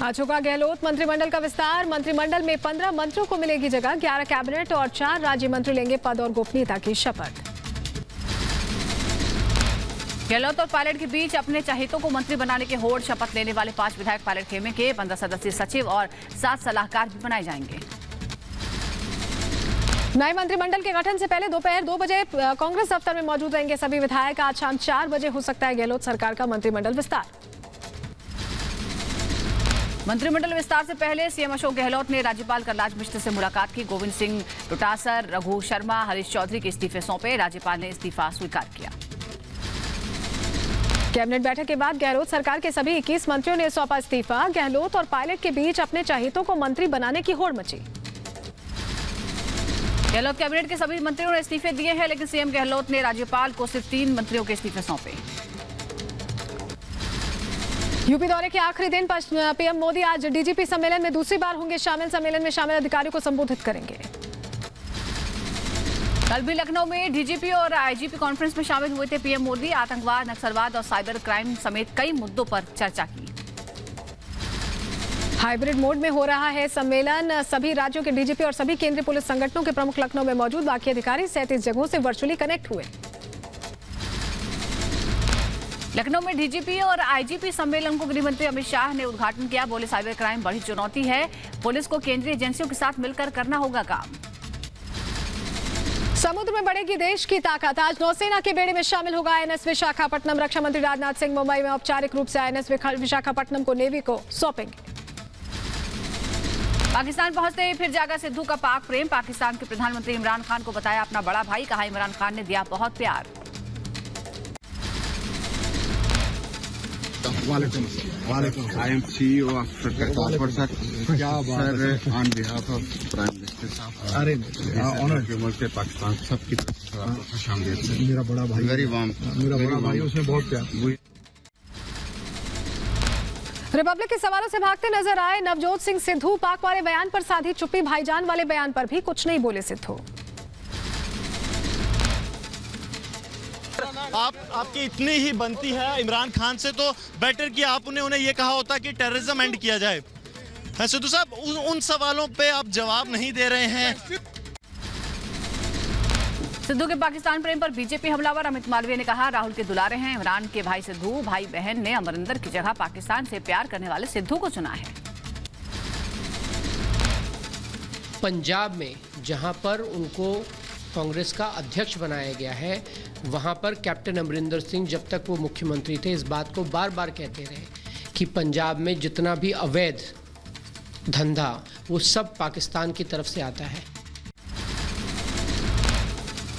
आज होगा गहलोत मंत्रिमंडल का विस्तार। मंत्रिमंडल में 15 मंत्रियों को मिलेगी जगह। 11 कैबिनेट और 4 राज्य मंत्री लेंगे पद और गोपनीयता की शपथ। गहलोत और पायलट के बीच अपने चहेतों को मंत्री बनाने के होड़। शपथ लेने वाले 5 विधायक पायलट खेमे के, 15 सदस्यीय सचिव और 7 सलाहकार भी बनाए जाएंगे। नए मंत्रिमंडल के गठन से पहले दोपहर 2 बजे कांग्रेस दफ्तर में मौजूद रहेंगे सभी विधायक। आज शाम 4 बजे हो सकता है गहलोत सरकार का मंत्रिमंडल विस्तार। मंत्रिमंडल विस्तार से पहले सीएम अशोक गहलोत ने राज्यपाल कलराज मिश्र से मुलाकात की। गोविंद सिंह डोटासर, रघु शर्मा, हरीश चौधरी के इस्तीफे सौंपे। राज्यपाल ने इस्तीफा स्वीकार किया। कैबिनेट बैठक के बाद गहलोत सरकार के सभी 21 मंत्रियों ने सौंपा इस्तीफा। गहलोत और पायलट के बीच अपने चहेतों को मंत्री बनाने की होड़ मची। गहलोत कैबिनेट के सभी मंत्रियों ने इस्तीफे दिए हैं, लेकिन सीएम गहलोत ने राज्यपाल को सिर्फ 3 मंत्रियों के इस्तीफे सौंपे। यूपी दौरे के आखिरी दिन पीएम मोदी आज डीजीपी सम्मेलन में दूसरी बार होंगे शामिल। सम्मेलन में शामिल अधिकारियों को संबोधित करेंगे। कल भी लखनऊ में डीजीपी और आईजीपी कॉन्फ्रेंस में शामिल हुए थे पीएम मोदी। आतंकवाद, नक्सलवाद और साइबर क्राइम समेत कई मुद्दों पर चर्चा की। हाइब्रिड मोड में हो रहा है सम्मेलन। सभी राज्यों के डीजीपी और सभी केंद्रीय पुलिस संगठनों के प्रमुख लखनऊ में मौजूद। बाकी अधिकारी 37 जगहों से वर्चुअली कनेक्ट हुए। लखनऊ में डीजीपी और आईजीपी सम्मेलन को गृह मंत्री अमित शाह ने उद्घाटन किया। बोले, साइबर क्राइम बड़ी चुनौती है, पुलिस को केंद्रीय एजेंसियों के साथ मिलकर करना होगा काम। समुद्र में बढ़ेगी देश की ताकत। आज नौसेना के बेड़े में शामिल होगा आईएनएस विशाखापट्टनम। रक्षा मंत्री राजनाथ सिंह मुंबई में औपचारिक रूप से आईएनएस विशाखापट्टनम को नेवी को सौंपेंगे। पाकिस्तान पहुंचते ही फिर जागा सिद्धू का पाक प्रेम। पाकिस्तान के प्रधानमंत्री इमरान खान को बताया अपना बड़ा भाई। कहा, इमरान खान ने दिया बहुत प्यार। I am CEO of Kartarpur sir. Sir, on behalf of Prime Minister साहब, ऑनर से पाकिस्तान सबकी तरफ से आपको खुशामदीद। मेरा बड़ा भाई, वेरी वार्म, मेरा बड़ा भाई, उसमें बहुत प्यार। रिपब्लिक के सवालों से भागते नजर आए नवजोत सिंह सिद्धू। पाक वाले बयान पर साधी चुप्पी। भाईजान वाले बयान पर भी कुछ नहीं बोले सिद्धू। आपकी इतनी ही बनती है इमरान खान से, तो बेटर कि आप उन्हें ये कहा होता कि टेररिज्म एंड किया जाए। सिद्धू साहब, उन सवालों पे आप जवाब नहीं दे रहे हैं। सिद्धू के पाकिस्तान प्रेम पर बीजेपी हमलावर अमित मालवीय ने कहा, राहुल के दुलारे हैं इमरान के भाई सिद्धू। भाई बहन ने अमरिंदर की जगह पाकिस्तान से प्यार करने वाले सिद्धू को चुना है। पंजाब में जहां पर उनको कांग्रेस का अध्यक्ष बनाया गया है, वहां पर कैप्टन अमरिंदर सिंह जब तक वो मुख्यमंत्री थे इस बात को बार बार कहते रहे कि पंजाब में जितना भी अवैध धंधा वो सब पाकिस्तान की तरफ से आता है।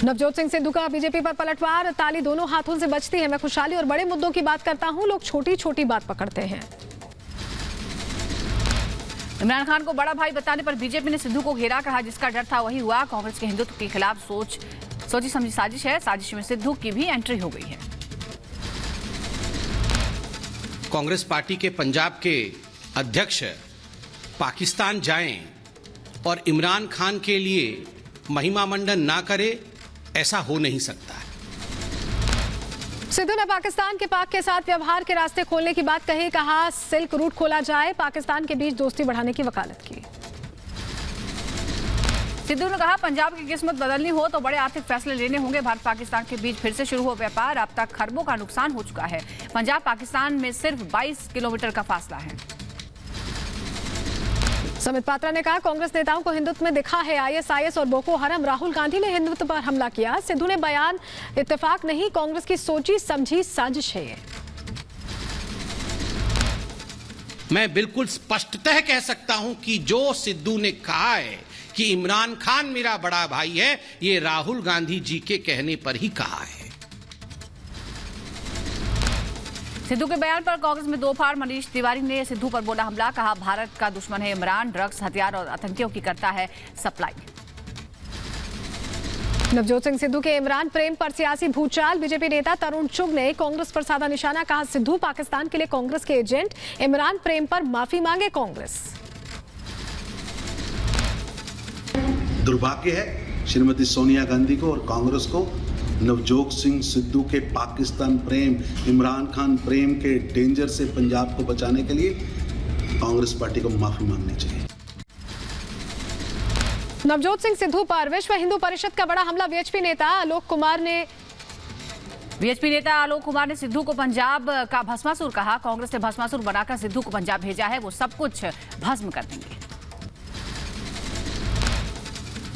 नवजोत सिंह सिद्धू का बीजेपी पर पलटवार। ताली दोनों हाथों से बजती है। मैं खुशहाली और बड़े मुद्दों की बात करता हूं, लोग छोटी छोटी बात पकड़ते हैं। इमरान खान को बड़ा भाई बताने पर बीजेपी ने सिद्धू को घेरा। कहा, जिसका डर था वही हुआ। कांग्रेस के हिंदुत्व के खिलाफ सोची समझी साजिश है। साजिश में सिद्धू की भी एंट्री हो गई है। कांग्रेस पार्टी के पंजाब के अध्यक्ष पाकिस्तान जाएं और इमरान खान के लिए महिमा मंडन ना करे, ऐसा हो नहीं सकता है। सिद्धू ने पाकिस्तान के पाक के साथ व्यवहार के रास्ते खोलने की बात कही। कहा, सिल्क रूट खोला जाए। पाकिस्तान के बीच दोस्ती बढ़ाने की वकालत की। सिद्धू ने कहा, पंजाब की किस्मत बदलनी हो तो बड़े आर्थिक फैसले लेने होंगे। भारत पाकिस्तान के बीच फिर से शुरू हो व्यापार। अब तक खरबों का नुकसान हो चुका है। पंजाब पाकिस्तान में सिर्फ 22 किलोमीटर का फासला है। समित पात्रा ने कहा, कांग्रेस नेताओं को हिंदुत्व में दिखा है आईएसआईएस और बोको हरम। राहुल गांधी ने हिंदुत्व पर हमला किया। सिद्धू ने बयान इत्तेफाक नहीं, कांग्रेस की सोची समझी साजिश है ये। मैं बिल्कुल स्पष्टतः कह सकता हूं कि जो सिद्धू ने कहा है कि इमरान खान मेरा बड़ा भाई है, ये राहुल गांधी जी के कहने पर ही कहा है। सिद्धू के बयान पर कांग्रेस में दो फाड़। मनीष तिवारी ने सिद्धू पर बोला हमला। कहा, भारत का दुश्मन है इमरान, ड्रग्स, हथियार और आतंकियों की करता है सप्लाई। नवजोत सिंह सिद्धू के इमरान प्रेम पर सियासी भूचाल। बीजेपी नेता तरुण चुग ने कांग्रेस पर साधा निशाना। कहा, सिद्धू पाकिस्तान के लिए कांग्रेस के एजेंट। इमरान प्रेम पर माफी मांगे कांग्रेस। दुर्भाग्य है श्रीमती सोनिया गांधी को और कांग्रेस को नवजोत सिंह सिद्धू के पाकिस्तान प्रेम, इमरान खान प्रेम के डेंजर से पंजाब को बचाने के लिए कांग्रेस पार्टी को माफी मांगनी चाहिए। नवजोत सिंह सिद्धू पर विश्व हिंदू परिषद का बड़ा हमला। बीएचपी नेता आलोक कुमार ने सिद्धू को पंजाब का भस्मासुर कहा। कांग्रेस ने भस्मासुर बनाकर सिद्धू को पंजाब भेजा है, वो सब कुछ भस्म कर देंगे।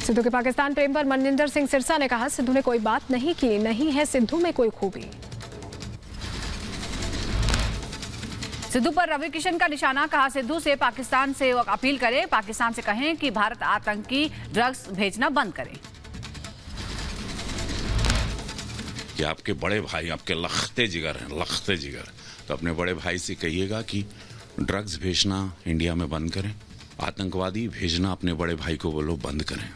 सिद्धू के पाकिस्तान प्रेम पर मनजिंदर सिंह सिरसा ने कहा, सिद्धू ने कोई बात नहीं की, नहीं है सिद्धू में कोई खूबी। सिद्धू पर रवि किशन का निशाना, कहा सिद्धू से पाकिस्तान से अपील करें, पाकिस्तान से कहें कि भारत आतंकी ड्रग्स भेजना बंद करे। कि आपके बड़े भाई आपके लखते जिगर हैं, लखते जिगर, तो अपने बड़े भाई से कहिएगा कि ड्रग्स भेजना इंडिया में बंद करें, आतंकवादी भेजना अपने बड़े भाई को बोलो बंद करें।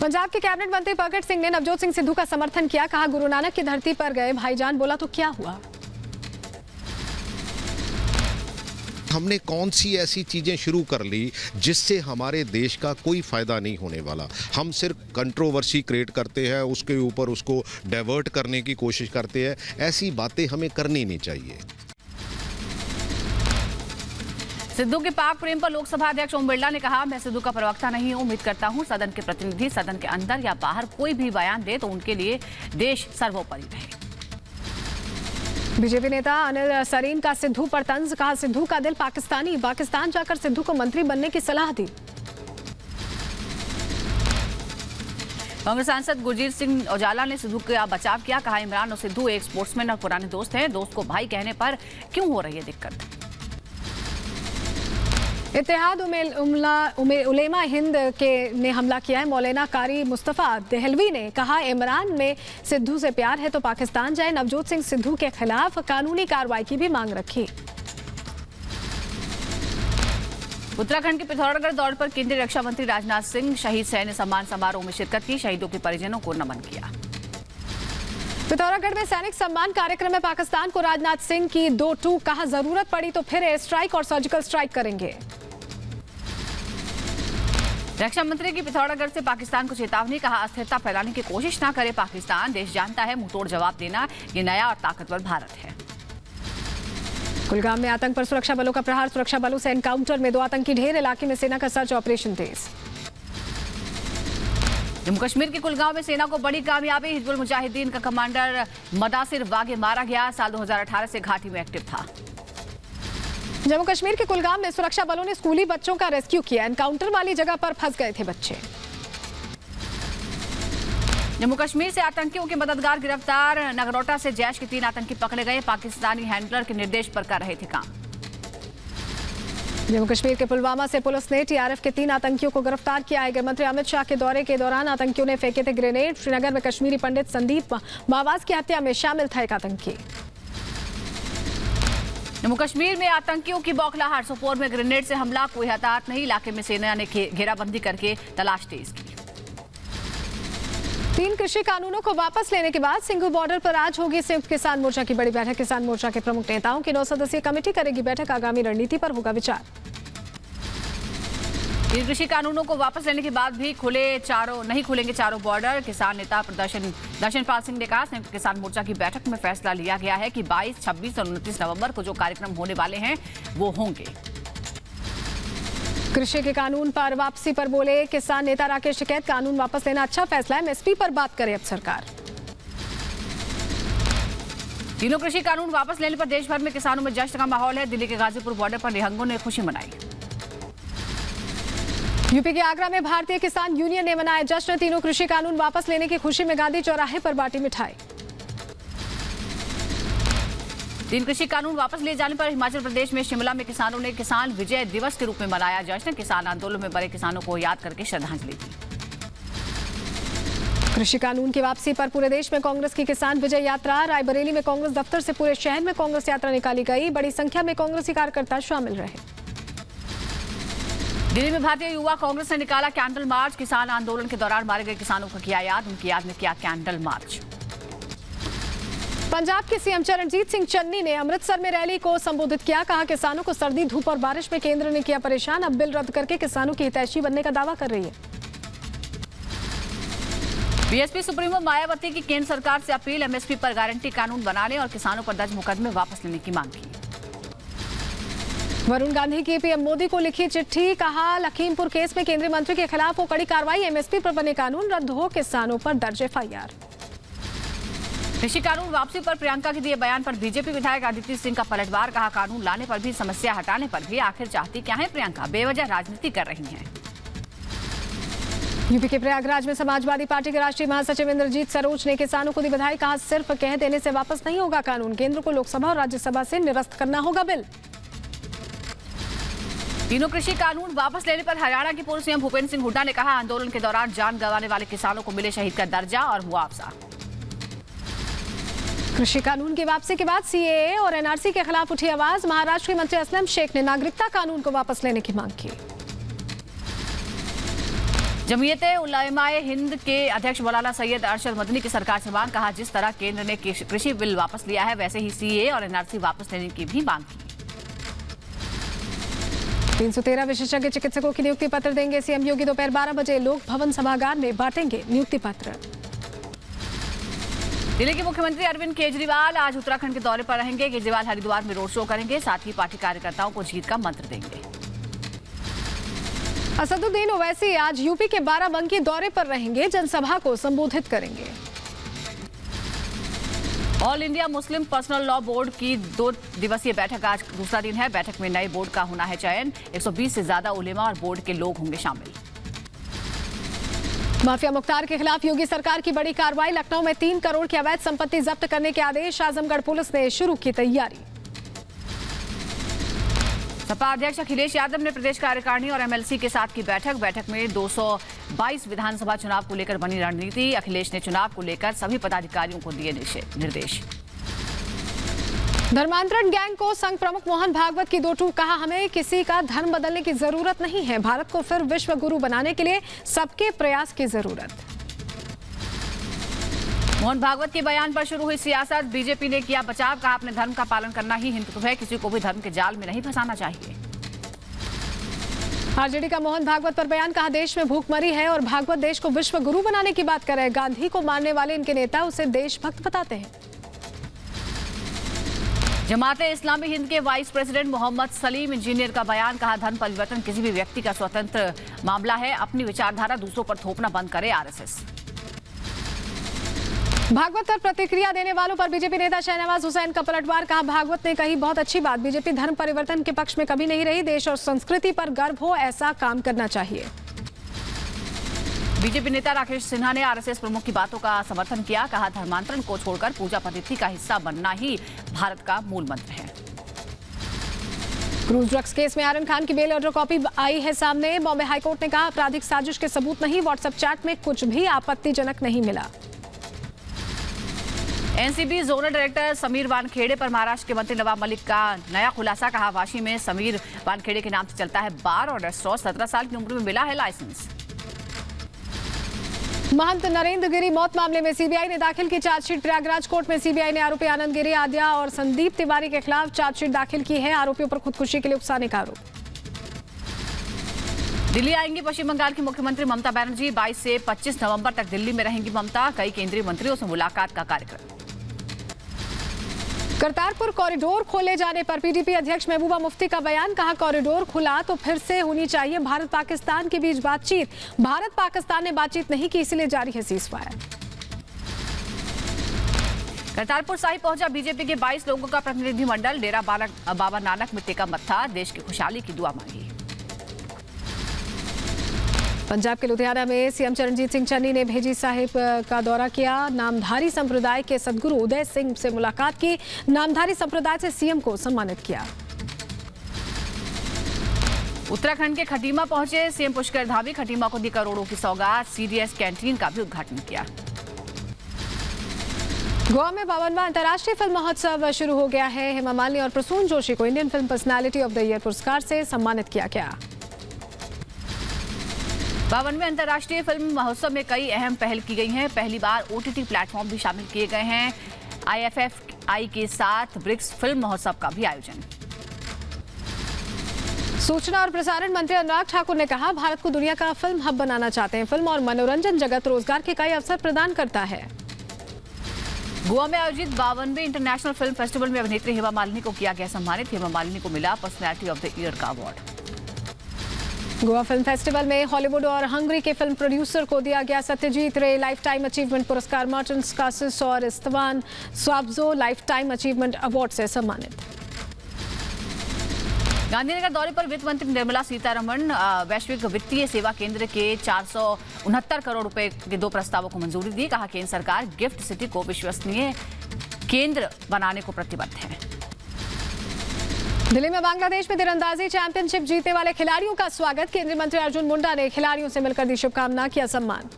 पंजाब के कैबिनेट मंत्री प्रगट सिंह ने नवजोत सिंह सिद्धू का समर्थन किया। कहा, गुरु नानक की धरती पर गए भाईजान, बोला तो क्या हुआ। हमने कौन सी ऐसी चीजें शुरू कर ली जिससे हमारे देश का कोई फायदा नहीं होने वाला। हम सिर्फ कंट्रोवर्सी क्रिएट करते हैं, उसके ऊपर उसको डाइवर्ट करने की कोशिश करते हैं। ऐसी बातें हमें करनी नहीं चाहिए। सिद्धू के पाक प्रेम पर लोकसभा अध्यक्ष ओम बिरला ने कहा, मैं सिद्धू का प्रवक्ता नहीं हूं, उम्मीद करता हूं सदन के प्रतिनिधि सदन के अंदर या बाहर कोई भी बयान दे तो उनके लिए देश सर्वोपरि रहे। बीजेपी नेता अनिल सरीन का सिद्धू पर तंज, कहा सिद्धू का दिल पाकिस्तानी, पाकिस्तान जाकर सिद्धू को मंत्री बनने की सलाह दी। कांग्रेस सांसद गुरजीत सिंह औजाला ने सिद्धू का बचाव किया। कहा, इमरान और सिद्धू एक स्पोर्ट्समैन और पुराने दोस्त हैं, दोस्त को भाई कहने पर क्यों हो रही है दिक्कत। इत्तेहाद उलेमा हिंद ने हमला किया है। मौलाना कारी मुस्तफ़ा देहलवी ने कहा, इमरान में सिद्धू से प्यार है तो पाकिस्तान जाए। नवजोत सिंह सिद्धू के खिलाफ कानूनी कार्रवाई की भी मांग रखी। उत्तराखंड के पिथौरागढ़ दौरे पर केंद्रीय रक्षा मंत्री राजनाथ सिंह शहीद सैन्य सम्मान समारोह में शिरकत की, शहीदों के परिजनों को नमन किया। पिथौरागढ़ में सैनिक सम्मान कार्यक्रम में पाकिस्तान को राजनाथ सिंह की 2-2, कहा जरूरत पड़ी तो फिर एयर स्ट्राइक और सर्जिकल स्ट्राइक करेंगे। रक्षा मंत्री की पिथौरागढ़ से पाकिस्तान को चेतावनी, कहा अस्थिरता फैलाने की कोशिश ना करे पाकिस्तान, देश जानता है मुंहतोड़ जवाब देना ये नया और ताकतवर भारत है। कुलगाम में आतंक पर सुरक्षा बलों का प्रहार, सुरक्षा बलों से एनकाउंटर में 2 आतंकी ढेर, इलाके में सेना का सर्च ऑपरेशन तेज। जम्मू कश्मीर के कुलगांव में सेना को बड़ी कामयाबी, हिजबुल मुजाहिदीन का कमांडर मदासिर वागे मारा गया, साल 2018 से घाटी में एक्टिव था। जम्मू कश्मीर के कुलगाम में सुरक्षा बलों ने स्कूली बच्चों का रेस्क्यू किया, एनकाउंटर वाली जगह पर फंस गए थे बच्चे। जम्मू कश्मीर से आतंकियों के मददगार गिरफ्तार, नगरोटा से जैश के 3 आतंकी पकड़े गए, पाकिस्तानी हैंडलर के निर्देश पर कर रहे थे काम। जम्मू कश्मीर के पुलवामा से पुलिस ने टीआरएफ के 3 आतंकियों को गिरफ्तार किया है। गृहमंत्री अमित शाह के दौरे के दौरान आतंकियों ने फेंके थे ग्रेनेड। श्रीनगर में कश्मीरी पंडित संदीप मावाज की हत्या में शामिल था एक आतंकी। जम्मू कश्मीर में आतंकियों की बौखलाहट, सोपोर में ग्रेनेड से हमला, कोई हताहत नहीं, इलाके में सेना ने घेराबंदी करके तलाश तेज की। 3 कृषि कानूनों को वापस लेने के बाद सिंघू बॉर्डर पर आज होगी संयुक्त किसान मोर्चा की बड़ी बैठक। किसान मोर्चा के प्रमुख नेताओं की 9 सदस्यीय कमेटी करेगी बैठक, आगामी रणनीति पर होगा विचार। 3 कृषि कानूनों को वापस लेने के बाद भी नहीं खुलेंगे चारों बॉर्डर। किसान नेता दर्शनपाल सिंह ने कहा, संयुक्त किसान मोर्चा की बैठक में फैसला लिया गया है कि 22, 26 और 29 नवंबर को जो कार्यक्रम होने वाले हैं वो होंगे। कृषि के कानून पर वापसी पर बोले किसान नेता राकेश टिकैत, कानून वापस लेना अच्छा फैसला है, एमएसपी पर बात करे अब सरकार। तीनों कृषि कानून वापस लेने पर देश भर में किसानों में जश्न का माहौल है। दिल्ली के गाजीपुर बॉर्डर पर निहंगों ने खुशी मनाई। यूपी के आगरा में भारतीय किसान यूनियन ने मनाया जश्न, तीनों कृषि कानून वापस लेने की खुशी में गांधी चौराहे पर बांटी मिठाई। 3 कृषि कानून वापस लिए जाने पर हिमाचल प्रदेश में शिमला में किसानों ने किसान विजय दिवस के रूप में मनाया जश्न, किसान आंदोलन में बड़े किसानों को याद करके श्रद्धांजलि दी। कृषि कानून की वापसी पर पूरे देश में कांग्रेस की किसान विजय यात्रा, रायबरेली में कांग्रेस दफ्तर से पूरे शहर में कांग्रेस यात्रा निकाली गई, बड़ी संख्या में कांग्रेसी कार्यकर्ता शामिल रहे। दिल्ली में भारतीय युवा कांग्रेस ने निकाला कैंडल मार्च, किसान आंदोलन के दौरान मारे गए किसानों को किया याद, उनकी याद में किया कैंडल मार्च। पंजाब के सीएम चरणजीत सिंह चन्नी ने अमृतसर में रैली को संबोधित किया, कहा किसानों को सर्दी, धूप और बारिश में केंद्र ने किया परेशान, अब बिल रद्द करके किसानों की हितैषी बनने का दावा कर रही है। बीएसपी सुप्रीमो मायावती की केंद्र सरकार से अपील, एमएसपी पर गारंटी कानून बनाने और किसानों पर दर्ज मुकदमे वापस लेने की मांग की। वरुण गांधी की पीएम मोदी को लिखी चिट्ठी, कहा लखीमपुर केस में केंद्रीय मंत्री के खिलाफ हो कड़ी कार्रवाई, एमएसपी पर बने कानून रद्द हो, किसानों पर दर्ज एफआईआर। कृषि कानून वापसी पर प्रियंका के दिए बयान पर बीजेपी विधायक आदित्य सिंह का पलटवार, कहा कानून लाने पर भी, समस्या हटाने पर भी आखिर चाहती क्या है प्रियंका, बेवजह राजनीति कर रही हैं। यूपी के प्रयागराज में समाजवादी पार्टी के राष्ट्रीय महासचिव इंद्रजीत सरोज ने किसानों को दी बधाई, कहा सिर्फ कह देने से वापस नहीं होगा कानून, केंद्र को लोकसभा और राज्यसभा से निरस्त करना होगा बिल। तीनों कृषि कानून वापस लेने पर हरियाणा के पूर्व सीएम भूपेंद्र सिंह हुड्डा ने कहा आंदोलन के दौरान जान गंवाने वाले किसानों को मिले शहीद का दर्जा और मुआवजा। कृषि कानून की वापसी के बाद सीएए और एनआरसी के खिलाफ उठी आवाज, महाराष्ट्र के मंत्री असलम शेख ने नागरिकता कानून को वापस लेने की मांग की। जमीयते उलमाए हिंद के अध्यक्ष मौलाना सैयद अरशद मदनी की सरकार से मांग, कहा जिस तरह केंद्र ने कृषि बिल वापस लिया है वैसे ही सीएए और एनआरसी वापस लेने की भी मांग की। 313 विशेषज्ञ चिकित्सकों की नियुक्ति पत्र देंगे सीएम योगी, दोपहर 12 बजे लोक भवन सभागार में बांटेंगे नियुक्ति पत्र। दिल्ली के मुख्यमंत्री अरविंद केजरीवाल आज उत्तराखंड के दौरे पर रहेंगे। केजरीवाल हरिद्वार में रोड शो करेंगे, साथ ही पार्टी कार्यकर्ताओं को जीत का मंत्र देंगे। असदुद्दीन ओवैसी आज यूपी के बाराबंकी दौरे पर रहेंगे, जनसभा को संबोधित करेंगे। All India Muslim personal law board की 2 दिवसीय बैठक आज दूसरा दिन है। बैठक में नए बोर्ड का होना है चयन, 120 से ज्यादा उलेमा और बोर्ड के लोग होंगे शामिल। माफिया मुख्तार के खिलाफ योगी सरकार की बड़ी कार्रवाई, लखनऊ में 3 करोड़ की अवैध संपत्ति जब्त करने के आदेश, आजमगढ़ पुलिस ने शुरू की तैयारी। सपा अध्यक्ष अखिलेश यादव ने प्रदेश कार्यकारिणी और एमएलसी के साथ की बैठक में 222 विधानसभा चुनाव को लेकर बनी रणनीति। अखिलेश ने चुनाव को लेकर सभी पदाधिकारियों को दिए निर्देश। धर्मांतरण गैंग को संघ प्रमुख मोहन भागवत की 2 टूक, कहा हमें किसी का धर्म बदलने की जरूरत नहीं है, भारत को फिर विश्व गुरु बनाने के लिए सबके प्रयास की जरूरत। मोहन भागवत के बयान पर शुरू हुई सियासत, बीजेपी ने किया बचाव, कहा अपने धर्म का पालन करना ही हिंदुत्व है, किसी को भी धर्म के जाल में नहीं फंसाना चाहिए। आरजेडी का मोहन भागवत पर बयान, कहा देश में भूखमरी है और भागवत देश को विश्व गुरु बनाने की बात कर रहे हैं, गांधी को मारने वाले इनके नेता उसे देशभक्त बताते हैं। जमाते इस्लामी हिंद के vice president Mohammad Salim engineer का बयान, कहा धर्म परिवर्तन किसी भी व्यक्ति का स्वतंत्र मामला है, अपनी विचारधारा दूसरों पर थोपना बंद करे आरएसएस। भागवत पर प्रतिक्रिया देने वालों पर बीजेपी नेता शहनवाज हुसैन का पलटवार, कहा भागवत ने कही बहुत अच्छी बात, बीजेपी धर्म परिवर्तन के पक्ष में कभी नहीं रही, देश और संस्कृति पर गर्व हो ऐसा काम करना चाहिए। बीजेपी नेता राकेश सिन्हा ने आरएसएस प्रमुख की बातों का समर्थन किया, कहा धर्मांतरण को छोड़कर पूजा पद्धति का हिस्सा बनना ही भारत का मूल मंत्र है। क्रूज ड्रग्स केस में आर्यन खान की बेल ऑर्डर कॉपी आई है सामने, बॉम्बे हाईकोर्ट ने कहा आपराधिक साजिश के सबूत नहीं, व्हाट्सएप चैट में कुछ भी आपत्तिजनक नहीं मिला। NCB zonal director Sameer Wankhede पर महाराष्ट्र के मंत्री नवाब मलिक का नया खुलासा, कहा वाशी में समीर वानखेड़े के नाम से चलता है बार और रेस्टोरेंट, 17 साल की उम्र में मिला है लाइसेंस। महंत नरेंद्र गिरी मौत मामले में सीबीआई ने दाखिल की चार्जशीट, प्रयागराज कोर्ट में सीबीआई ने आरोपी आनंद गिरी, आद्या और संदीप तिवारी के खिलाफ चार्जशीट दाखिल की है, आरोपियों पर खुदकुशी के लिए उकसाने का आरोप। दिल्ली आएंगी पश्चिम बंगाल की मुख्यमंत्री ममता बनर्जी, 22 से 25 नवंबर तक दिल्ली में रहेंगी ममता, कई केंद्रीय मंत्रियों से मुलाकात का कार्यक्रम। करतारपुर कॉरिडोर खोले जाने पर पीडीपी अध्यक्ष महबूबा मुफ्ती का बयान, कहा कॉरिडोर खुला तो फिर से होनी चाहिए भारत पाकिस्तान के बीच बातचीत, भारत पाकिस्तान ने बातचीत नहीं की इसलिए जारी है सीजफायर। करतारपुर साहिब पहुंचा बीजेपी के 22 लोगों का प्रतिनिधिमंडल, डेरा बाबा नानक में टेका मत्था, देश की खुशहाली की दुआ मांगी। पंजाब के लुधियाना में सीएम चरणजीत सिंह चन्नी ने भेजी साहिब का दौरा किया, नामधारी संप्रदाय के सदगुरु उदय सिंह से मुलाकात की, नामधारी संप्रदाय से सीएम को सम्मानित किया। उत्तराखंड के खटीमा पहुंचे सीएम पुष्कर धामी, खटीमा को दी करोड़ों की सौगात, सीडीएस कैंटीन का भी उद्घाटन किया। गोवा में 52वां अंतर्राष्ट्रीय फिल्म महोत्सव शुरू हो गया है, हेमा मालिनी और प्रसून जोशी को Indian film personality of the year पुरस्कार से सम्मानित किया गया। 52वें अंतर्राष्ट्रीय फिल्म महोत्सव में कई अहम पहल की गई हैं, पहली बार ओटीटी प्लेटफॉर्म भी शामिल किए गए हैं, आईएफएफआई के साथ ब्रिक्स फिल्म महोत्सव का भी आयोजन। सूचना और प्रसारण मंत्री अनुराग ठाकुर ने कहा भारत को दुनिया का फिल्म हब बनाना चाहते हैं, फिल्म और मनोरंजन जगत रोजगार के कई अवसर प्रदान करता है। गोवा में आयोजित 52वें इंटरनेशनल फिल्म फेस्टिवल में अभिनेत्री हेमा मालिनी को किया गया सम्मानित। हेमा मालिनी को मिला पर्सनैलिटी ऑफ द ईयर का अवार्ड। गोवा फिल्म फेस्टिवल में हॉलीवुड और हंगरी के फिल्म प्रोड्यूसर को दिया गया Satyajit Ray lifetime achievement पुरस्कार। मार्टिन्स कासिस और Istvan Szabo lifetime achievement award से सम्मानित। गांधीनगर दौरे पर वित्त मंत्री निर्मला सीतारमण वैश्विक वित्तीय सेवा केंद्र के 469 करोड़ रुपए के 2 प्रस्तावों को मंजूरी दी। कहा केंद्र सरकार गिफ्ट सिटी को विश्वसनीय केंद्र बनाने को प्रतिबद्ध है। दिल्ली में बांग्लादेश में तीरंदाजी चैंपियनशिप जीतने वाले खिलाड़ियों का स्वागत। केंद्रीय मंत्री अर्जुन मुंडा ने खिलाड़ियों से मिलकर दी शुभकामना, किया सम्मान।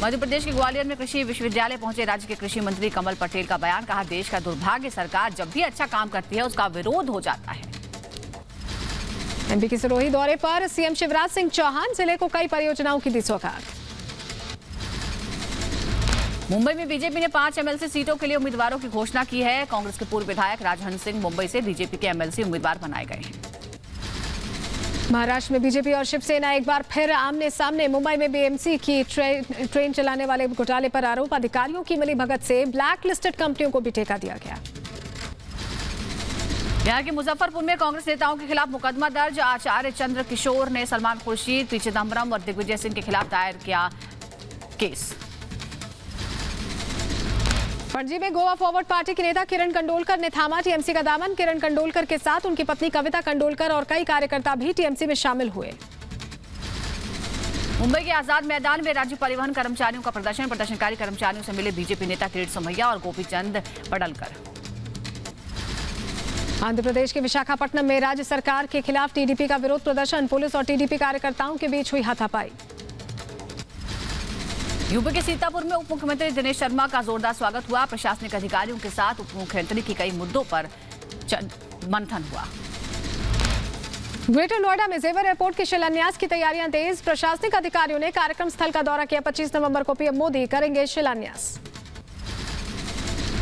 मध्य प्रदेश के ग्वालियर में कृषि विश्वविद्यालय पहुंचे राज्य के कृषि मंत्री कमल पटेल का बयान। कहा देश का दुर्भाग्य सरकार जब भी अच्छा काम करती है उसका विरोध हो जाता है। एमपी की सिरोही दौरे पर सीएम शिवराज सिंह चौहान, जिले को कई परियोजनाओं की दी सौगात। मुंबई में बीजेपी ने 5 एमएलसी सीटों के लिए उम्मीदवारों की घोषणा की है। कांग्रेस के पूर्व विधायक राजहंस सिंह मुंबई से बीजेपी के एमएलसी उम्मीदवार बनाए गए हैं। महाराष्ट्र में बीजेपी और शिवसेना एक बार फिर आमने सामने। मुंबई में बीएमसी की ट्रेन चलाने वाले घोटाले पर आरोप। अधिकारियों की मिली भगत से ब्लैक लिस्टेड कंपनियों को भी ठेका दिया गया। बिहार के मुजफ्फरपुर में कांग्रेस नेताओं के खिलाफ मुकदमा दर्ज। आचार्य चंद्र किशोर ने सलमान खुर्शीद, पी चिदम्बरम और दिग्विजय सिंह के खिलाफ दायर किया केस। पणजी में गोवा फॉरवर्ड पार्टी के नेता किरण कंडोलकर ने थामा टीएमसी का दामन। किरण कंडोलकर के साथ उनकी पत्नी कविता कंडोलकर और कई कार्यकर्ता भी टीएमसी में शामिल हुए। मुंबई के आजाद मैदान में राज्य परिवहन कर्मचारियों का प्रदर्शन। प्रदर्शनकारी कर्मचारियों से मिले बीजेपी नेता किरीट सोमैया और गोपीचंद पडलकर। आंध्र प्रदेश के विशाखापट्टनम में राज्य सरकार के खिलाफ टीडीपी का विरोध प्रदर्शन। पुलिस और टीडीपी कार्यकर्ताओं के बीच हुई हाथापाई। यूपी के सीतापुर में उप मुख्यमंत्री दिनेश शर्मा का जोरदार स्वागत हुआ। प्रशासनिक अधिकारियों के साथ उप मुख्यमंत्री की कई मुद्दों पर मंथन हुआ। ग्रेटर नोएडा में जेवर एयरपोर्ट के शिलान्यास की तैयारियां तेज। प्रशासनिक अधिकारियों ने कार्यक्रम स्थल का दौरा किया। 25 नवंबर को पीएम मोदी करेंगे शिलान्यास।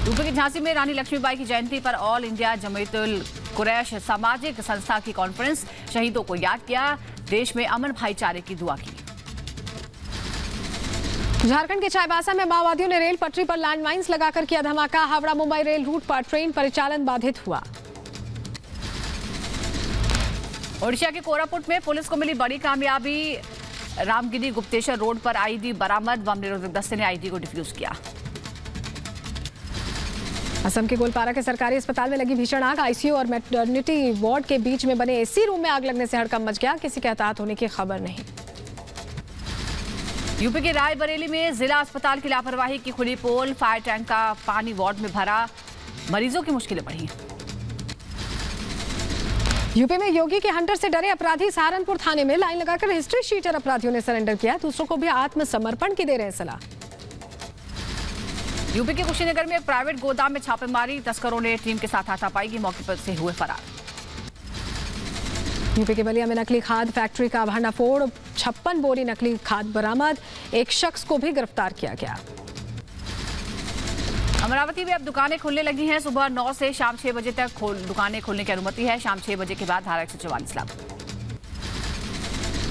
यूपी के झांसी में रानी लक्ष्मीबाई की जयंती पर ऑल इंडिया जमीयतुल कुरैश सामाजिक संस्था की कॉन्फ्रेंस। शहीदों को याद किया, देश में अमन भाईचारे की दुआ की। झारखंड के चाईबासा में माओवादियों ने रेल पटरी पर लैंडमाइंस लगाकर किया धमाका। हावड़ा मुंबई रेल रूट पर ट्रेन परिचालन बाधित हुआ। ओडिशा के कोरापुट में पुलिस को मिली बड़ी कामयाबी। रामगिरी गुप्तेश्वर रोड पर आईईडी बरामद। बम निरोधक दस्ते ने आईईडी को डिफ्यूज किया। असम के गोलपारा के सरकारी अस्पताल में लगी भीषण आग। आईसीयू और मैटरनिटी वार्ड के बीच में बने एसी रूम में आग लगने से हड़कंप मच गया। किसी के हताहत होने की खबर नहीं। यूपी के रायबरेली में जिला अस्पताल की लापरवाही की खुली पोल। फायर टैंक का पानी वार्ड में भरा, मरीजों की मुश्किलें बढ़ी। यूपी में योगी के हंटर से डरे अपराधी सहारनपुर थाने में लाइन लगाकर हिस्ट्री शीटर अपराधियों ने सरेंडर किया। दूसरों को भी आत्मसमर्पण की दे रहे सलाह। यूपी के कुशीनगर में एक प्राइवेट गोदाम में छापेमारी। तस्करों ने टीम के साथ हाथापाई की, मौके पर से हुए फरार। यूपी के बलिया में नकली खाद फैक्ट्री का भंडाफोड़। 56 बोरी नकली खाद बरामद। एक शख्स को भी गिरफ्तार किया गया। अमरावती में अब दुकानें खुलने लगी हैं। सुबह 9 से शाम 6 बजे तक दुकानें खोलने की अनुमति है। शाम 6 बजे के बाद धारा 144 लागू।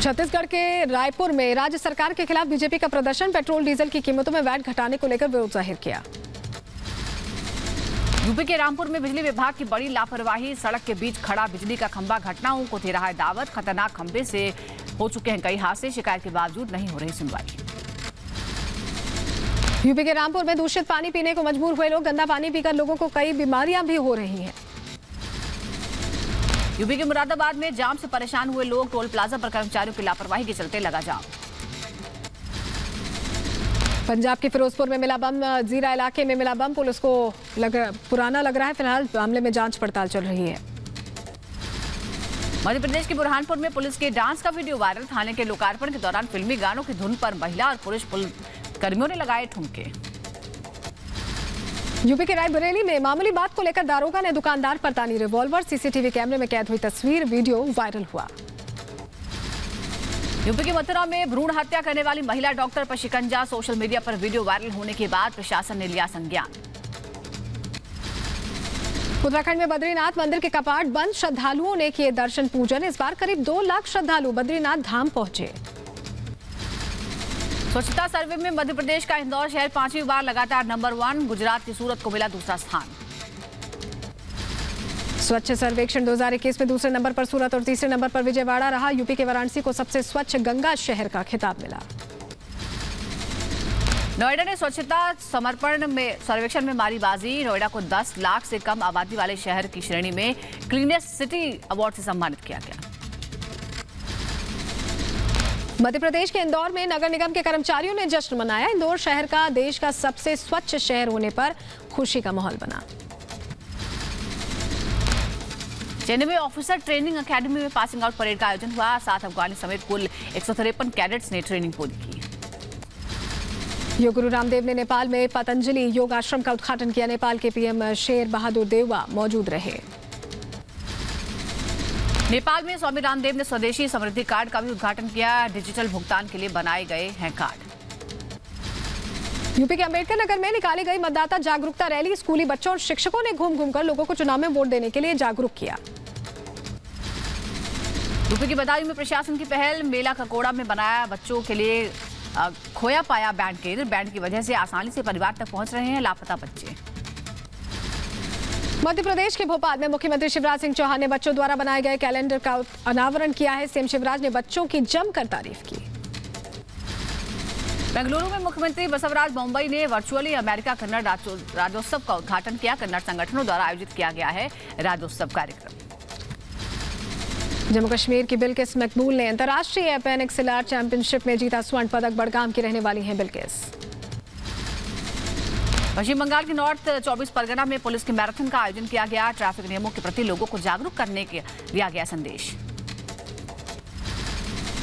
छत्तीसगढ़ के रायपुर में राज्य सरकार के खिलाफ बीजेपी का प्रदर्शन। पेट्रोल डीजल की कीमतों में वैट घटाने को लेकर विरोध जाहिर किया। यूपी के रामपुर में बिजली विभाग की बड़ी लापरवाही। सड़क के बीच खड़ा बिजली का खंभा घटनाओं को दे रहा है दावत। खतरनाक खंभे से हो चुके हैं कई हादसे। शिकायत के बावजूद नहीं हो रही सुनवाई। यूपी के रामपुर में दूषित पानी पीने को मजबूर हुए लोग। गंदा पानी पीकर लोगों को कई बीमारियां भी हो रही हैं। यूपी के मुरादाबाद में जाम से परेशान हुए लोग। टोल प्लाजा पर कर्मचारियों की लापरवाही के चलते लगा जाम। पंजाब के फिरोजपुर में मिला बम। जीरा इलाके में मिला बम। पुलिस को पुराना लग रहा है। फिलहाल मामले में जांच पड़ताल चल रही है। मध्य प्रदेश के बुरहानपुर में पुलिस के डांस का वीडियो वायरल। थाने के लोकार्पण के दौरान फिल्मी गानों की धुन पर महिला और पुरुष पुलिसकर्मियों ने लगाए ठुमके। यूपी के रायबरेली में मामूली बात को लेकर दारोगा ने दुकानदार पर तानी रिवॉल्वर। सीसीटीवी कैमरे में कैद हुई तस्वीर वीडियो वायरल हुआ। यूपी के मथुरा में भ्रूण हत्या करने वाली महिला डॉक्टर पर शिकंजा। सोशल मीडिया पर वीडियो वायरल होने के बाद प्रशासन ने लिया संज्ञान। उत्तराखंड में बद्रीनाथ मंदिर के कपाट बंद। श्रद्धालुओं ने किए दर्शन पूजन। इस बार करीब 2 लाख श्रद्धालु बद्रीनाथ धाम पहुंचे। स्वच्छता सर्वे में मध्य प्रदेश का इंदौर शहर 5वीं बार लगातार नंबर 1, गुजरात की सूरत को मिला दूसरा स्थान। स्वच्छ सर्वेक्षण 2021 में दूसरे नंबर पर सूरत और तीसरे नंबर पर विजयवाड़ा रहा। यूपी के वाराणसी को सबसे स्वच्छ गंगा शहर का खिताब मिला। नोएडा ने स्वच्छता समर्पण में सर्वेक्षण में मारी बाजी। नोएडा को 10 लाख से कम आबादी वाले शहर की श्रेणी में क्लीनेस्ट सिटी अवार्ड से सम्मानित किया गया। मध्य प्रदेश के इंदौर में नगर निगम के कर्मचारियों ने जश्न मनाया। इंदौर शहर का देश का सबसे स्वच्छ शहर होने पर खुशी का माहौल बना। चेन्नई में ऑफिसर ट्रेनिंग एकेडमी में पासिंग आउट परेड का आयोजन हुआ। 7 अफगानी समेत कुल 153 कैडेट्स ने ट्रेनिंग पूरी की। योग गुरु रामदेव ने नेपाल में पतंजलि योग आश्रम का उद्घाटन किया। नेपाल के पीएम शेर बहादुर देउवा मौजूद रहे। नेपाल में स्वामी रामदेव ने स्वदेशी समृद्धि कार्ड का भी उद्घाटन किया। डिजिटल भुगतान के लिए बनाए गए हैं कार्ड। यूपी के अंबेडकर नगर में निकाली गई मतदाता जागरूकता रैली। स्कूली बच्चों और शिक्षकों ने घूम घूमकर लोगों को चुनाव में वोट देने के लिए जागरूक किया। यूपी की बदायूं में प्रशासन की पहल। मेला ककोड़ा में बनाया बच्चों के लिए खोया पाया बैंड केंद्र। बैंड की वजह से आसानी से परिवार तक पहुंच रहे हैं लापता बच्चे। मध्य प्रदेश के भोपाल में मुख्यमंत्री शिवराज सिंह चौहान ने बच्चों द्वारा बनाए गए कैलेंडर का अनावरण किया है। सीएम शिवराज ने बच्चों की जमकर तारीफ की। बेंगलुरु में मुख्यमंत्री बसवराज बोम्मई ने वर्चुअली अमेरिका कन्नड़ राज्योत्सव का उद्घाटन किया। कन्नड़ संगठनों द्वारा आयोजित किया गया है राज्योत्सव कार्यक्रम। जम्मू कश्मीर की बिल्किस मकबूल ने अंतर्राष्ट्रीय पेनिनसुलर चैंपियनशिप में जीता स्वर्ण पदक। बड़गाम की रहने वाली हैं बिल्किस। पश्चिम बंगाल के नॉर्थ 24 परगना में पुलिस के मैराथन का आयोजन किया गया। ट्रैफिक नियमों के प्रति लोगों को जागरूक करने के दिया गया संदेश।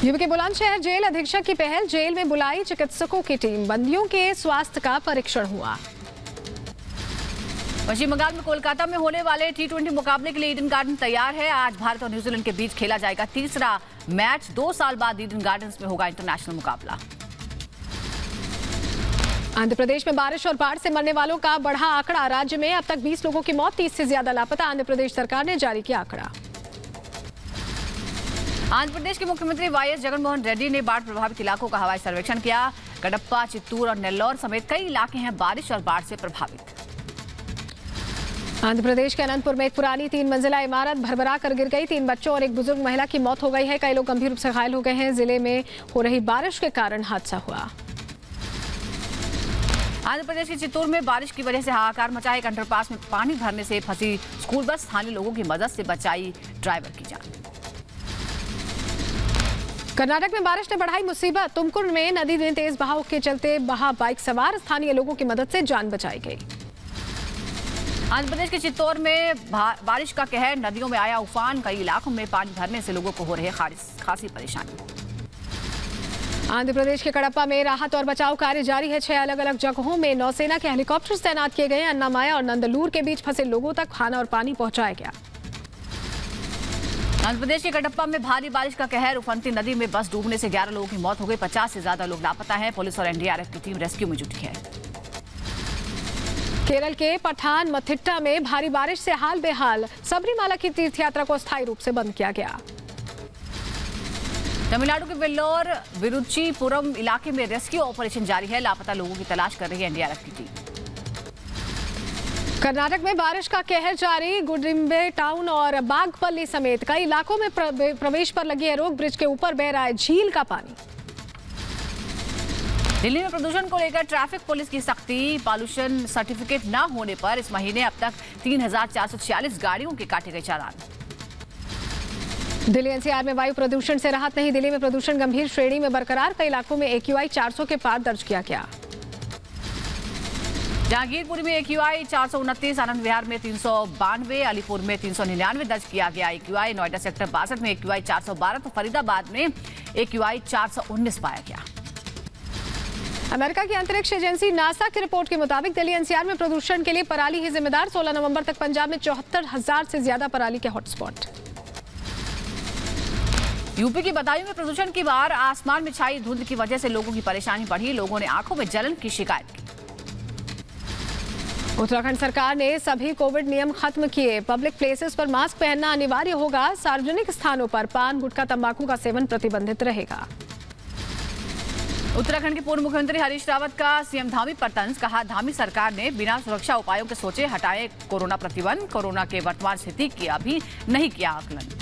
यूपी के बुलंदशहर जेल अधीक्षक की पहल। जेल में बुलाई चिकित्सकों की टीम। बंदियों के स्वास्थ्य का परीक्षण हुआ। पश्चिम बंगाल में कोलकाता में होने वाले T20 मुकाबले के लिए ईडन गार्डन तैयार है। आज भारत और न्यूजीलैंड के बीच खेला जाएगा तीसरा मैच। 2 साल बाद ईडन गार्डन्स में होगा इंटरनेशनल मुकाबला। आंध्र प्रदेश में बारिश और बाढ़ से मरने वालों का बढ़ा आंकड़ा। राज्य में अब तक 20 लोगों की मौत, 30 से ज्यादा लापता। आंध्र प्रदेश सरकार ने जारी किया आंकड़ा। आंध्र प्रदेश के मुख्यमंत्री वाईएस जगनमोहन रेड्डी ने बाढ़ प्रभावित इलाकों का हवाई सर्वेक्षण किया। कडप्पा, चित्तूर और नेल्लौर समेत कई इलाके हैं बारिश और बाढ़ से प्रभावित। आंध्र प्रदेश के अनंतपुर में एक पुरानी 3 मंजिला इमारत भरभरा कर गिर गई। 3 बच्चों और एक बुजुर्ग महिला की मौत हो गई है। कई लोग गंभीर रूप से घायल हो गए हैं। जिले में हो रही बारिश के कारण हादसा हुआ। आंध्र प्रदेश के चित्तूर में बारिश की वजह से हाहाकार मचा। एक अंडरपास में पानी भरने से फंसी स्कूल बस। स्थानीय लोगों की मदद से बचाई ड्राइवर की जान। कर्नाटक में बारिश ने बढ़ाई मुसीबत। तुमकुर में नदी में तेज बहाव के चलते बाइक सवार। स्थानीय लोगों की मदद से जान बचाई गई। आंध्र प्रदेश के चित्तौड़ में बारिश का कहर। नदियों में आया उफान। कई इलाकों में पानी भरने से लोगों को हो रही खासी परेशानी। आंध्र प्रदेश के कडप्पा में राहत और बचाव कार्य जारी है। 6 अलग अलग जगहों में नौसेना के हेलीकॉप्टर तैनात किए गए। अन्नामाया और नंदलूर के बीच फंसे लोगों तक खाना और पानी पहुंचाया गया। आंध्र प्रदेश के कडप्पा में भारी बारिश का कहर। उफनती नदी में बस डूबने से 11 लोगों की मौत हो गई। 50 से ज्यादा लोग लापता हैं। पुलिस और एनडीआरएफ की टीम रेस्क्यू में जुटी है। केरल के पठान मथिट्टा में भारी बारिश से हाल बेहाल। सबरीमाला की तीर्थ यात्रा को अस्थायी रूप से बंद किया गया। तमिलनाडु के वेल्लोर विरुचिपुरम इलाके में रेस्क्यू ऑपरेशन जारी है। लापता लोगों की तलाश कर रही है एनडीआरएफ की टीम। कर्नाटक में बारिश का कहर जारी। गुडिम्बे टाउन और बागपल्ली समेत कई इलाकों में प्रवेश पर लगी है रोक। ब्रिज के ऊपर बह रहा है झील का पानी। दिल्ली में प्रदूषण को लेकर ट्रैफिक पुलिस की सख्ती। पॉल्यूशन सर्टिफिकेट न होने पर इस महीने अब तक 3446 गाड़ियों के काटे गए चालान। दिल्ली एनसीआर में वायु प्रदूषण से राहत नहीं। दिल्ली में प्रदूषण गंभीर श्रेणी में बरकरार। कई इलाकों में AQI 400 के पार दर्ज किया गया। जहांगीरपुर में AQI 429, आनंद विहार में 392, अलीपुर में 399 दर्ज किया गया AQI। नोएडा सेक्टर 62 में AQI 412 तो फरीदाबाद में AQI 419 पाया गया। अमेरिका की अंतरिक्ष एजेंसी नासा की रिपोर्ट के मुताबिक दिल्ली एनसीआर में प्रदूषण के लिए पराली ही जिम्मेदार। 16 नवंबर तक पंजाब में 74,000 से ज्यादा पराली के हॉटस्पॉट। यूपी की बदायूं में प्रदूषण की मार। आसमान में छाई धुंध की वजह से लोगों की परेशानी बढ़ी। लोगों ने आंखों में जलन की शिकायत की। उत्तराखंड सरकार ने सभी कोविड नियम खत्म किए। पब्लिक प्लेसेस पर मास्क पहनना अनिवार्य होगा। सार्वजनिक स्थानों पर पान, गुटखा, तंबाकू का सेवन प्रतिबंधित रहेगा। उत्तराखंड के पूर्व मुख्यमंत्री हरीश रावत का सीएम धामी पर तंज। कहा, धामी सरकार ने बिना सुरक्षा उपायों के सोचे हटाए कोरोना प्रतिबंध। कोरोना के वर्तमान स्थिति की अभी नहीं किया आकलन।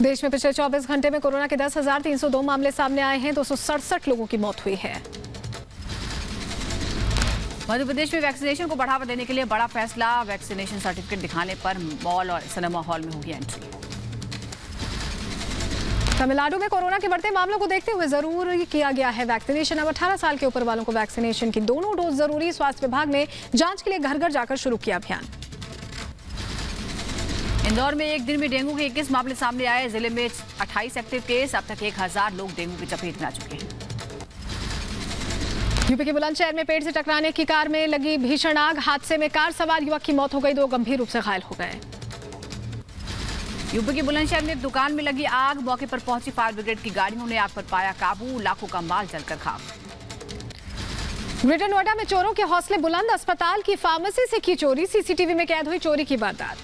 देश में पिछले 24 घंटे में कोरोना के 10,302 मामले सामने आए हैं। 267 लोगों की मौत हुई है। मध्य प्रदेश में वैक्सीनेशन को बढ़ावा देने के लिए बड़ा फैसला। वैक्सीनेशन सर्टिफिकेट दिखाने पर मॉल और सिनेमा हॉल में होगी एंट्री। तमिलनाडु में कोरोना के बढ़ते मामलों को देखते हुए जरूरी किया गया है वैक्सीनेशन। अब 18 साल के ऊपर वालों को वैक्सीनेशन की दोनों डोज जरूरी। स्वास्थ्य विभाग ने जांच के लिए घर घर जाकर शुरू किया अभियान। इंदौर में एक दिन में डेंगू के 21 मामले सामने आए। जिले में 28 एक्टिव केस। अब तक 1000 लोग डेंगू की चपेट में आ चुके हैं। यूपी के बुलंदशहर में पेड़ से टकराने की कार में लगी भीषण आग। हादसे में कार सवार युवक की मौत हो गई। 2 गंभीर रूप से घायल हो गए। यूपी के बुलंदशहर में एक दुकान में लगी आग। मौके पर पहुंची फायर ब्रिगेड की गाड़ियों ने आग पर पाया काबू। लाखों का माल जलकर खाक। ग्रेटर नोएडा में चोरों के हौसले बुलंद। अस्पताल की फार्मेसी से की चोरी। सीसीटीवी में कैद हुई चोरी की वारदात।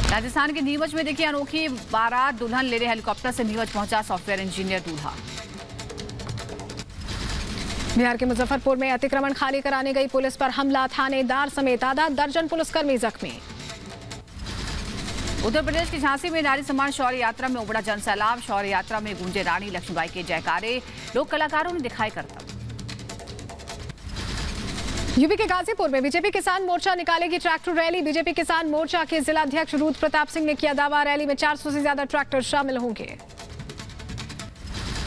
राजस्थान के नीमच में देखिए अनोखी बारात। दुल्हन लेने हेलीकॉप्टर से नीमच पहुंचा सॉफ्टवेयर इंजीनियर दूल्हा। बिहार के मुजफ्फरपुर में अतिक्रमण खाली कराने गई पुलिस पर हमला। थानेदार समेत आधा दर्जन पुलिसकर्मी जख्मी। उत्तर प्रदेश की झांसी में नारी सम्मान शौर्य यात्रा में उमड़ा जनसैलाब। शौर्य यात्रा में गूंजे रानी लक्ष्मीबाई के जयकारे। लोक कलाकारों ने दिखाई करतब। यूपी के गाजीपुर में बीजेपी किसान मोर्चा निकालेगी ट्रैक्टर रैली। बीजेपी किसान मोर्चा के जिलाध्यक्ष रूद प्रताप सिंह ने किया दावा। रैली में 400 से ज्यादा ट्रैक्टर शामिल होंगे।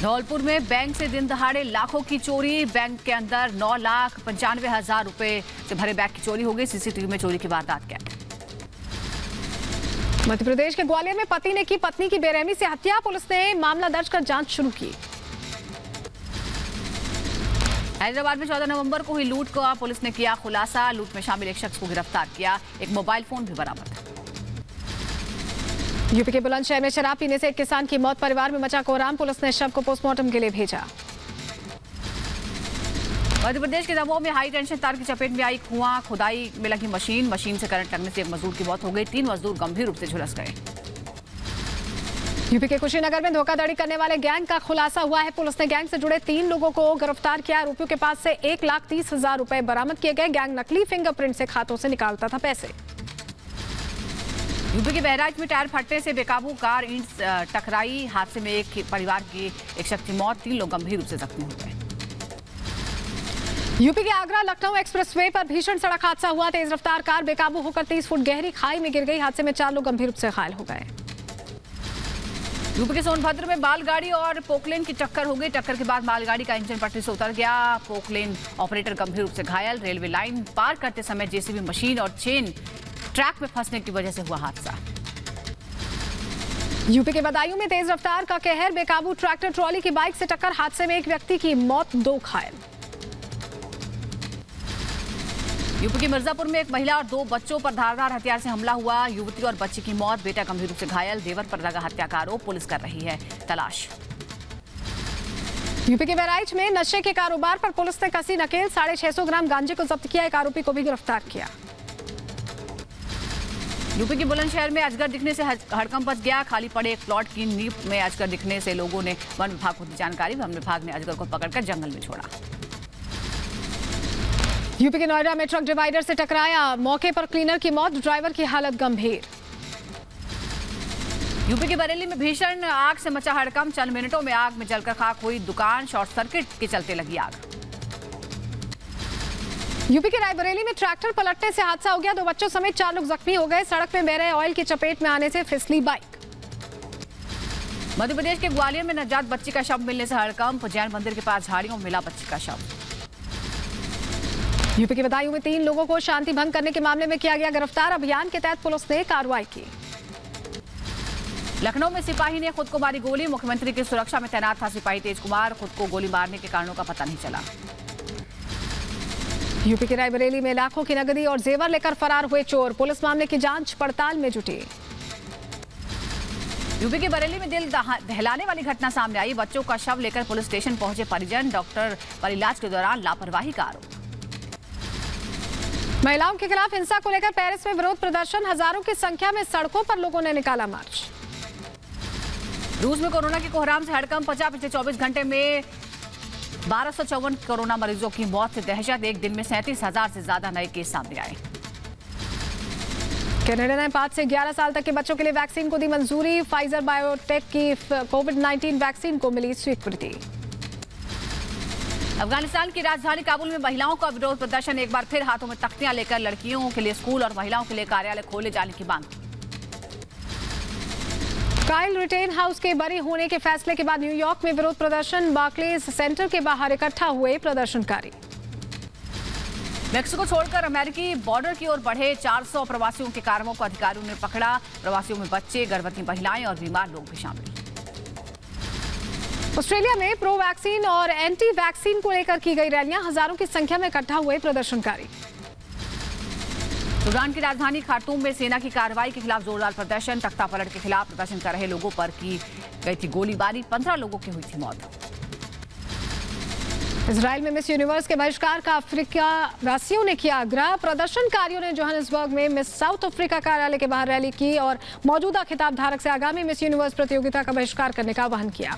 धौलपुर में बैंक से दिन दहाड़े लाखों की चोरी। बैंक के अंदर 9,95,000 रुपए से भरे बैग की चोरी हो गई। सीसीटीवी में चोरी की वारदात कैद। मध्य प्रदेश के ग्वालियर में पति ने की पत्नी की बेरहमी से हत्या। पुलिस ने मामला दर्ज कर जांच शुरू की। हैदराबाद में 14 नवंबर को हुई लूट का पुलिस ने किया खुलासा। लूट में शामिल एक शख्स को गिरफ्तार किया। एक मोबाइल फोन भी बरामद। यूपी के बुलंदशहर में शराब पीने से एक किसान की मौत। परिवार में मचा कोहराम। पुलिस ने शव को पोस्टमार्टम के लिए भेजा। मध्य प्रदेश के दमोह में हाई टेंशन तार की चपेट में आई कुआं। खुदाई में लगी मशीन से करंट लगने से एक मजदूर की मौत हो गई। 3 मजदूर गंभीर रूप से झुलस गए। यूपी के कुशीनगर में धोखाधड़ी करने वाले गैंग का खुलासा हुआ है। पुलिस ने गैंग से जुड़े 3 लोगों को गिरफ्तार किया। आरोपियों के पास से 1,30,000 रुपए बरामद किए गए। गैंग नकली फिंगरप्रिंट से खातों से निकालता था पैसे। यूपी के बहराइच में टायर फटने से बेकाबू कार ईंट टकराई। हादसे में एक परिवार की एक शख्स की मौत। 3 लोग गंभीर रूप से जख्मी हो गए। यूपी के आगरा लखनऊ एक्सप्रेसवे पर भीषण सड़क हादसा हुआ। तेज रफ्तार कार बेकाबू होकर 30 फुट गहरी खाई में गिर गई। हादसे में 4 लोग गंभीर रूप से घायल हो गए। यूपी के सोनभद्र में मालगाड़ी और पोकलेन की टक्कर हो गई। टक्कर के बाद मालगाड़ी का इंजन पटरी से उतर गया। पोकलेन ऑपरेटर गंभीर रूप से घायल। रेलवे लाइन पार करते समय जेसीबी मशीन और चेन ट्रैक में फंसने की वजह से हुआ हादसा। यूपी के बदायूं में तेज रफ्तार का कहर। बेकाबू ट्रैक्टर ट्रॉली की बाइक से टक्कर। हादसे में एक व्यक्ति की मौत, 2 घायल। यूपी के मिर्जापुर में एक महिला और 2 बच्चों पर धारदार हथियार से हमला हुआ। युवती और बच्ची की मौत। बेटा गंभीर रूप से घायल। देवर पर लगा हत्या का आरोप। पुलिस कर रही है तलाश। यूपी के बहराइच में नशे के कारोबार पर पुलिस ने कसी नकेल। 650 ग्राम गांजे को जब्त किया। एक आरोपी को भी गिरफ्तार किया। यूपी के बुलंदशहर में अजगर दिखने से हड़कंप मच गया। खाली पड़े एक प्लॉट की नींव में अजगर दिखने से लोगों ने वन विभाग को दी जानकारी। वन विभाग ने अजगर को पकड़कर जंगल में छोड़ा। यूपी के नोएडा में ट्रक डिवाइडर से टकराया। मौके पर क्लीनर की मौत। ड्राइवर की हालत गंभीर। यूपी के बरेली में भीषण आग से मचा हड़कंप। चंद मिनटों में आग में जलकर खाक हुई दुकान। शॉर्ट सर्किट के चलते लगी आग। यूपी के रायबरेली में ट्रैक्टर पलटने से हादसा हो गया। 2 बच्चों समेत 4 लोग जख्मी हो गए। सड़क में बह रहे ऑयल की चपेट में आने से फिसली बाइक। मध्य प्रदेश के ग्वालियर में नवजात बच्ची का शव मिलने से हड़कंप। जैन मंदिर के पास झाड़ियों में मिला बच्ची का शव। यूपी के बदायूं में 3 लोगों को शांति भंग करने के मामले में किया गया गिरफ्तार। अभियान के तहत पुलिस ने कार्रवाई की। लखनऊ में सिपाही ने खुद को मारी गोली। मुख्यमंत्री की सुरक्षा में तैनात था सिपाही तेज कुमार। खुद को गोली मारने के कारणों का पता नहीं चला। यूपी के रायबरेली में लाखों की नकदी और जेवर लेकर फरार हुए चोर। पुलिस मामले की जांच पड़ताल में जुटी। यूपी के बरेली में दिल दहलाने वाली घटना सामने आई। बच्चों का शव लेकर पुलिस स्टेशन पहुंचे परिजन। डॉक्टर पर इलाज के दौरान लापरवाही का आरोप। महिलाओं के खिलाफ हिंसा को लेकर पेरिस में विरोध प्रदर्शन। हजारों की संख्या में सड़कों पर लोगों ने निकाला मार्च। रूस में कोरोना के कोहराम से हड़कंप मचा। पिछले 24 घंटे में 1254 कोरोना मरीजों की मौत से दहशत। एक दिन में 37,000 से ज्यादा नए केस सामने आए। कनाडा ने 5 से 11 साल तक के बच्चों के लिए वैक्सीन को दी मंजूरी। फाइजर बायोटेक की कोविड-19 वैक्सीन को मिली स्वीकृति। अफगानिस्तान की राजधानी काबुल में महिलाओं का विरोध प्रदर्शन। एक बार फिर हाथों में तख्तियां लेकर लड़कियों के लिए स्कूल और महिलाओं के लिए कार्यालय खोले जाने की मांग। काइल रिटेन हाउस के बरी होने के फैसले के बाद न्यूयॉर्क में विरोध प्रदर्शन। बार्कलेज सेंटर के बाहर इकट्ठा हुए प्रदर्शनकारी। मेक्सिको छोड़कर अमेरिकी बॉर्डर की ओर बढ़े 400 प्रवासियों के कारों को अधिकारियों ने पकड़ा। प्रवासियों में बच्चे, गर्भवती महिलाएं और बीमार लोग भी शामिल। ऑस्ट्रेलिया में प्रो वैक्सीन और एंटी वैक्सीन को लेकर की गई रैलियां। हजारों की संख्या में इकट्ठा हुए प्रदर्शनकारी। सूडान की राजधानी खार्तूम में सेना की कार्रवाई के खिलाफ जोरदार प्रदर्शन। तख्ता पलट के खिलाफ प्रदर्शन कर रहे लोगों पर की गई थी गोलीबारी। 15 लोगों की हुई थी मौत। इजराइल में मिस यूनिवर्स के बहिष्कार का अफ्रीका वासियों ने किया आग्रह। प्रदर्शनकारियों ने जोहानिसबर्ग में मिस साउथ अफ्रीका कार्यालय के बाहर रैली की और मौजूदा खिताब धारक से आगामी मिस यूनिवर्स प्रतियोगिता का बहिष्कार करने का आह्वान किया।